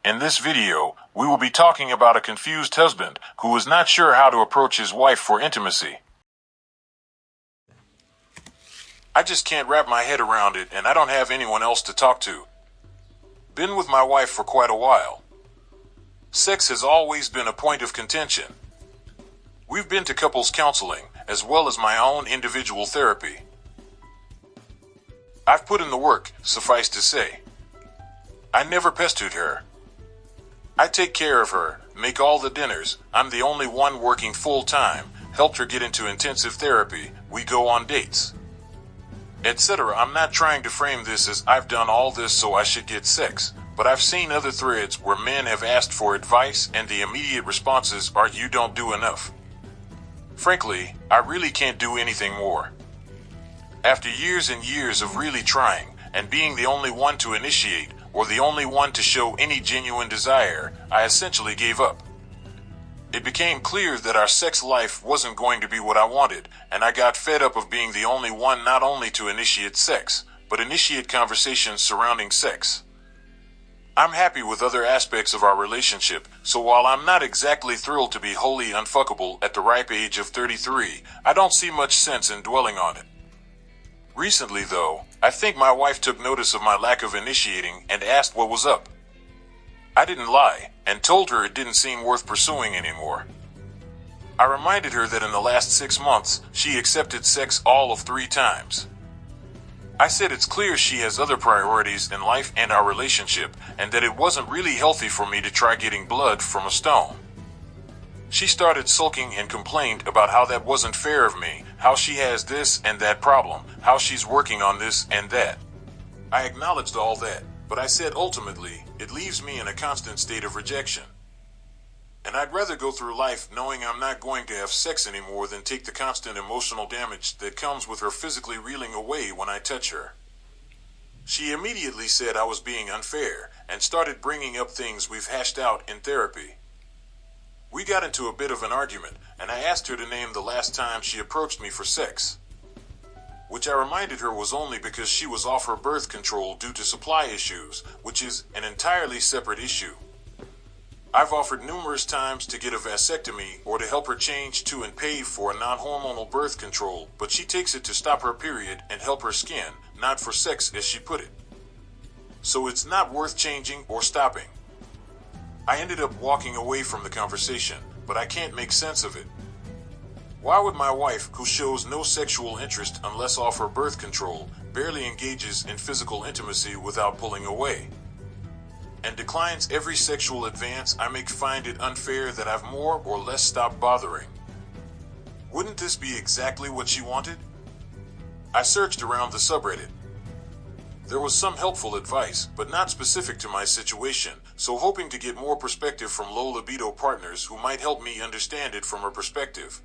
In this video, we will be talking about a confused husband who is not sure how to approach his wife for intimacy. I just can't wrap my head around it, and I don't have anyone else to talk to. Been with my wife for quite a while. Sex has always been a point of contention. We've been to couples counseling, as well as my own individual therapy. I've put in the work, suffice to say. I never pestered her. I take care of her, make all the dinners, I'm the only one working full-time, helped her get into intensive therapy, we go on dates, etc. I'm not trying to frame this as I've done all this so I should get sex, but I've seen other threads where men have asked for advice and the immediate responses are you don't do enough. Frankly, I really can't do anything more. After years and years of really trying, and being the only one to initiate, or the only one to show any genuine desire, I essentially gave up. It became clear that our sex life wasn't going to be what I wanted, and I got fed up of being the only one not only to initiate sex, but initiate conversations surrounding sex. I'm happy with other aspects of our relationship, so while I'm not exactly thrilled to be wholly unfuckable at the ripe age of 33, I don't see much sense in dwelling on it. Recently, though, I think my wife took notice of my lack of initiating and asked what was up. I didn't lie, and told her it didn't seem worth pursuing anymore. I reminded her that in the last 6 months, she accepted sex all of 3 times. I said it's clear she has other priorities in life and our relationship, and that it wasn't really healthy for me to try getting blood from a stone. She started sulking and complained about how that wasn't fair of me, how she has this and that problem, how she's working on this and that. I acknowledged all that, but I said ultimately, it leaves me in a constant state of rejection. And I'd rather go through life knowing I'm not going to have sex anymore than take the constant emotional damage that comes with her physically reeling away when I touch her. She immediately said I was being unfair and started bringing up things we've hashed out in therapy. We got into a bit of an argument, and I asked her to name the last time she approached me for sex, which I reminded her was only because she was off her birth control due to supply issues, which is an entirely separate issue. I've offered numerous times to get a vasectomy or to help her change to and pay for a non-hormonal birth control, but she takes it to stop her period and help her skin, not for sex as she put it. So it's not worth changing or stopping. I ended up walking away from the conversation, but I can't make sense of it. Why would my wife, who shows no sexual interest unless off her birth control, barely engages in physical intimacy without pulling away, and declines every sexual advance I make, find it unfair that I've more or less stopped bothering? Wouldn't this be exactly what she wanted? I searched around the subreddit. There was some helpful advice, but not specific to my situation, so hoping to get more perspective from low libido partners who might help me understand it from her perspective.